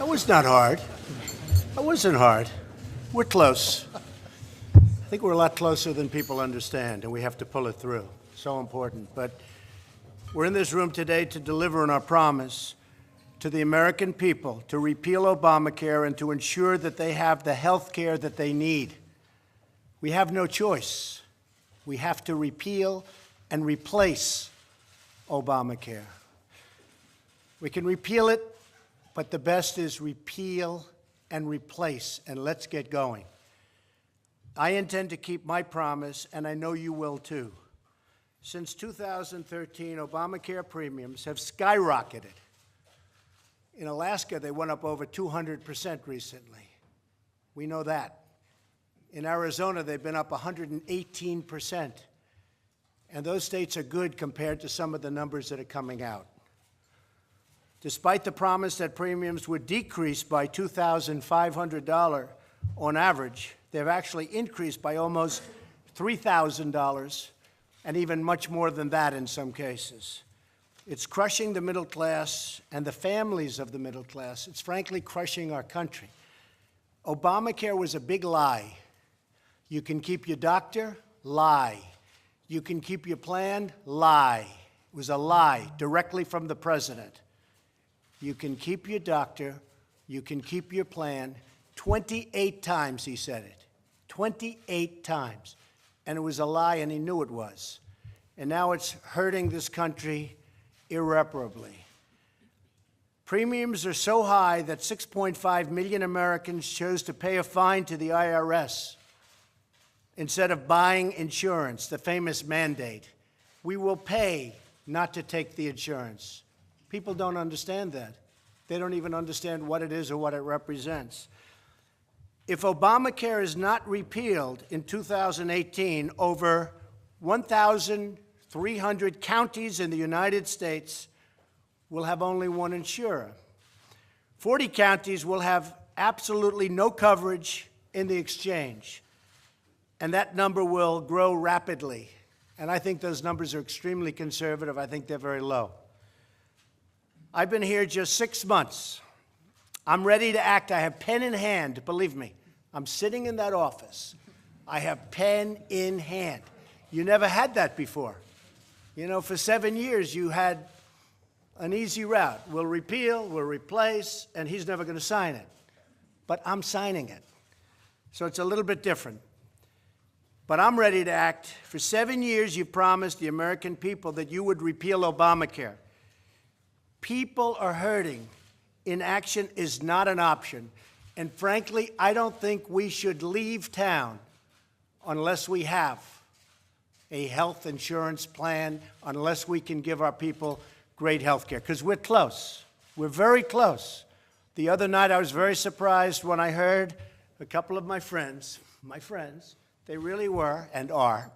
was not hard. That wasn't hard. We're close. I think we're a lot closer than people understand, and we have to pull it through. So important. But we're in this room today to deliver on our promise to the American people to repeal Obamacare and to ensure that they have the health care that they need. We have no choice. We have to repeal and replace Obamacare. We can repeal it, but the best is repeal and replace, and let's get going. I intend to keep my promise, and I know you will too. Since 2013, Obamacare premiums have skyrocketed. In Alaska, they went up over 200% recently. We know that. In Arizona, they've been up 118%. And those states are good compared to some of the numbers that are coming out. Despite the promise that premiums would decrease by $2,500 on average, they've actually increased by almost $3,000, and even much more than that in some cases. It's crushing the middle class and the families of the middle class. It's frankly crushing our country. Obamacare was a big lie. You can keep your doctor, lie. You can keep your plan, lie. It was a lie directly from the president. You can keep your doctor, you can keep your plan. 28 times he said it. 28 times. And it was a lie, and he knew it was. And now it's hurting this country irreparably. Premiums are so high that 6.5 million Americans chose to pay a fine to the IRS instead of buying insurance, the famous mandate. We will pay not to take the insurance. People don't understand that. They don't even understand what it is or what it represents. If Obamacare is not repealed in 2018, over 1,300 counties in the United States will have only one insurer. 40 counties will have absolutely no coverage in the exchange, and that number will grow rapidly. And I think those numbers are extremely conservative. I think they're very low. I've been here just 6 months. I'm ready to act. I have pen in hand, believe me. I'm sitting in that office. I have pen in hand. You never had that before. You know, for 7 years, you had an easy route. We'll repeal, we'll replace, and he's never going to sign it. But I'm signing it. So it's a little bit different. But I'm ready to act. For 7 years, you promised the American people that you would repeal Obamacare. People are hurting. Inaction is not an option. And frankly, I don't think we should leave town unless we have a health insurance plan, unless we can give our people great health care, because we're close. We're very close. The other night, I was very surprised when I heard a couple of my friends, they really were and are.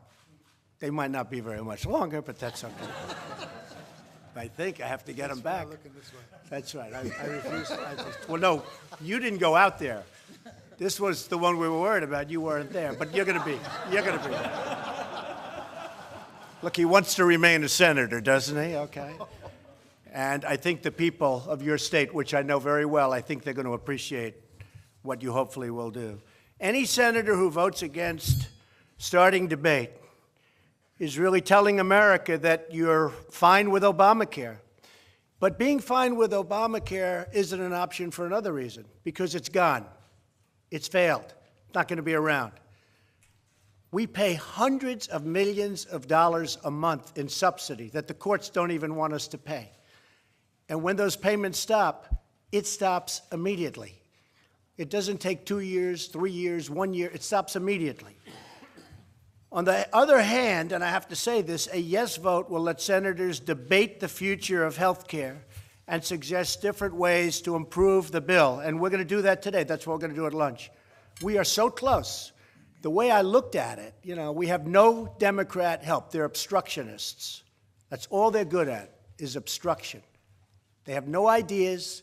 They might not be very much longer, but that's okay. I think I have to get them back. That's right. I refuse. Well, no, you didn't go out there. This was the one we were worried about. You weren't there, but you're going to be. You're going to be there. Look, he wants to remain a senator, doesn't he? Okay. And I think the people of your state, which I know very well, I think they're going to appreciate what you hopefully will do. Any senator who votes against starting debate is really telling America that you're fine with Obamacare. But being fine with Obamacare isn't an option for another reason, because it's gone. It's failed. It's not going to be around. We pay hundreds of millions of dollars a month in subsidy that the courts don't even want us to pay. And when those payments stop, it stops immediately. It doesn't take 2 years, 3 years, 1 year. It stops immediately. On the other hand, and I have to say this, a yes vote will let senators debate the future of health care and suggest different ways to improve the bill. And we're going to do that today. That's what we're going to do at lunch. We are so close. The way I looked at it, you know, we have no Democrat help. They're obstructionists. That's all they're good at, is obstruction. They have no ideas.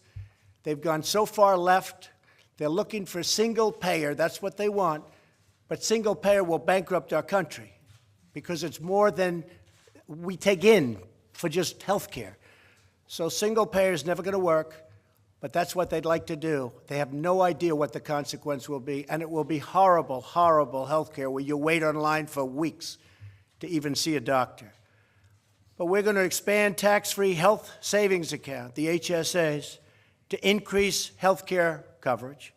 They've gone so far left. They're looking for single payer. That's what they want. But single payer will bankrupt our country because it's more than we take in for just health care. So single payer is never going to work. But that's what they'd like to do. They have no idea what the consequence will be, and it will be horrible, horrible health care where you wait online for weeks to even see a doctor. But we're going to expand tax-free health savings account, the HSAs, to increase health care coverage,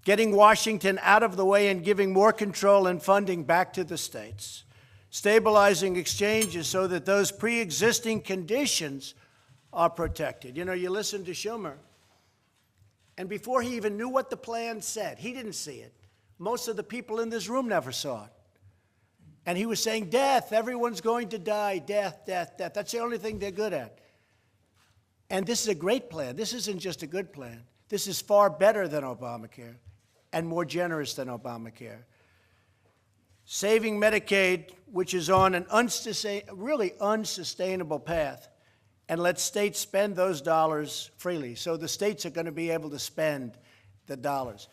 getting Washington out of the way and giving more control and funding back to the states, stabilizing exchanges so that those pre-existing conditions are protected. You know, you listen to Schumer, and before he even knew what the plan said, he didn't see it. Most of the people in this room never saw it. And he was saying, death, everyone's going to die, death, death, death. That's the only thing they're good at. And this is a great plan. This isn't just a good plan. This is far better than Obamacare and more generous than Obamacare. Saving Medicaid, which is on an really unsustainable path, and let states spend those dollars freely. So the states are going to be able to spend the dollars.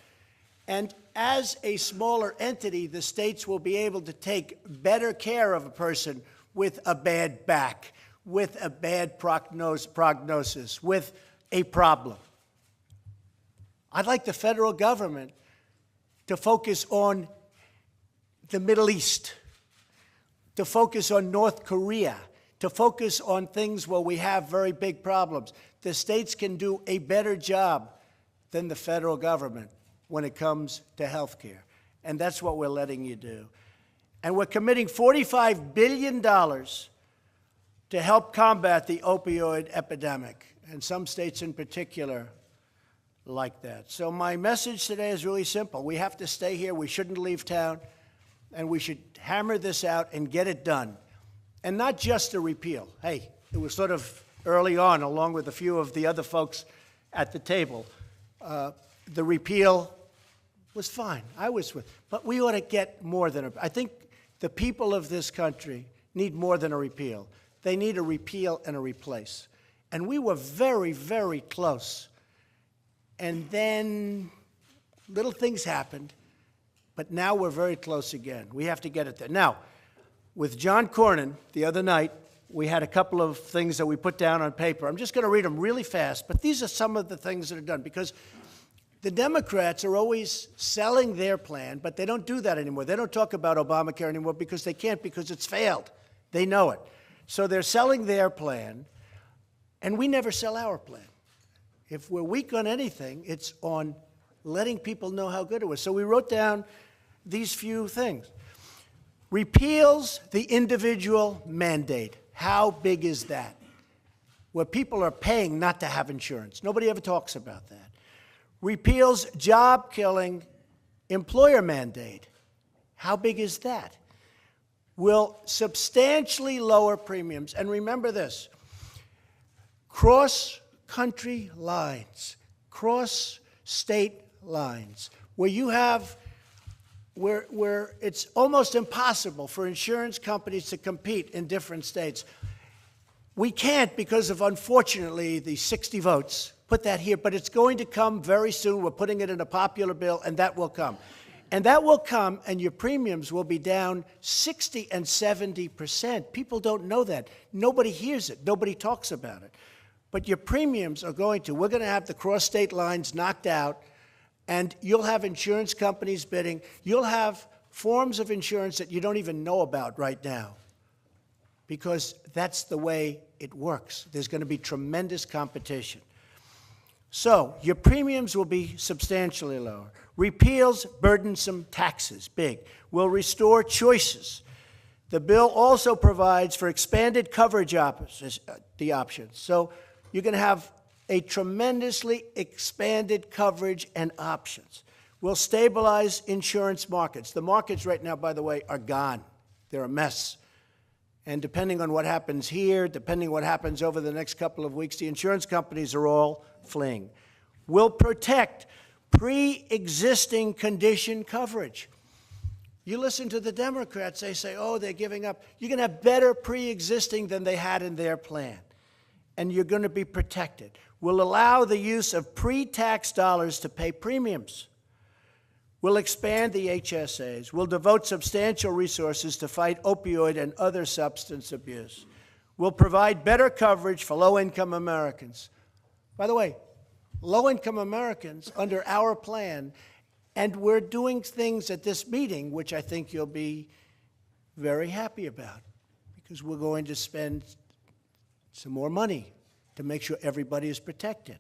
And as a smaller entity, the states will be able to take better care of a person with a bad back, with a bad prognosis, with a problem. I'd like the federal government to focus on the Middle East, to focus on North Korea, to focus on things where we have very big problems. The states can do a better job than the federal government when it comes to health care. And that's what we're letting you do. And we're committing $45 billion to help combat the opioid epidemic, and some states in particular like that. So my message today is really simple. We have to stay here. We shouldn't leave town. And we should hammer this out and get it done. And not just a repeal. Hey, it was sort of early on, along with a few of the other folks at the table. The repeal was fine. I was with. But we ought to get more than a. I think the people of this country need more than a repeal. They need a repeal and a replace. And we were very, very close. And then little things happened. But now we're very close again. We have to get it there. Now, with John Cornyn the other night, we had a couple of things that we put down on paper. I'm just going to read them really fast, but these are some of the things that are done, because the Democrats are always selling their plan, but they don't do that anymore. They don't talk about Obamacare anymore because they can't, because it's failed. They know it. So they're selling their plan, and we never sell our plan. If we're weak on anything, it's on letting people know how good it was. So we wrote down these few things. Repeals the individual mandate. How big is that? Where people are paying not to have insurance. Nobody ever talks about that. Repeals job-killing employer mandate. How big is that? Will substantially lower premiums. And remember this, cross-country lines, cross-state lines, where you have where it's almost impossible for insurance companies to compete in different states. We can't because of, unfortunately, the 60 votes. Put that here, but it's going to come very soon. We're putting it in a popular bill, and that will come. And that will come, and your premiums will be down 60 and 70%. People don't know that. Nobody hears it. Nobody talks about it. But your premiums are going to. We're going to have the cross-state lines knocked out, and you'll have insurance companies bidding. You'll have forms of insurance that you don't even know about right now, because that's the way it works. There's going to be tremendous competition. So your premiums will be substantially lower. Repeals burdensome taxes, big. Will restore choices. The bill also provides for expanded coverage options. So you're going to have a tremendously expanded coverage and options. Will stabilize insurance markets. The markets right now, by the way, are gone. They're a mess. And depending on what happens here, depending on what happens over the next couple of weeks, the insurance companies are all fleeing. Will protect pre-existing condition coverage. You listen to the Democrats, they say, oh, they're giving up. You're going to have better pre-existing than they had in their plan. And you're going to be protected. Will allow the use of pre-tax dollars to pay premiums. Will expand the HSAs. Will devote substantial resources to fight opioid and other substance abuse. Will provide better coverage for low-income Americans. By the way, low-income Americans under our plan, and we're doing things at this meeting which I think you'll be very happy about, because we're going to spend some more money to make sure everybody is protected.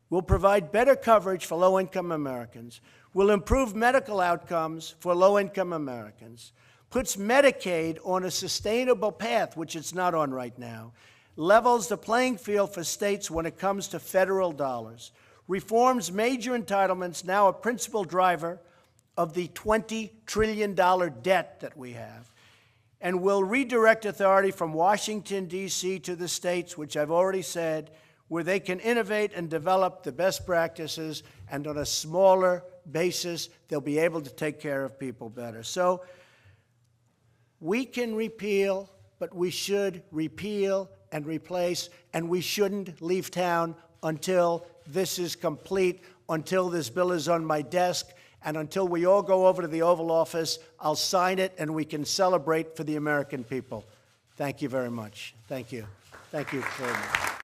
We'll provide better coverage for low-income Americans. We'll improve medical outcomes for low-income Americans. Puts Medicaid on a sustainable path, which it's not on right now. Levels the playing field for states when it comes to federal dollars. Reforms major entitlements, now a principal driver of the $20 trillion debt that we have. And will redirect authority from Washington, D.C. to the states, which I've already said, where they can innovate and develop the best practices, and on a smaller basis, they'll be able to take care of people better. So we can repeal, but we should repeal and replace, and we shouldn't leave town until this is complete, until this bill is on my desk, and until we all go over to the Oval Office. I'll sign it, and we can celebrate for the American people. Thank you very much. Thank you. Thank you very much.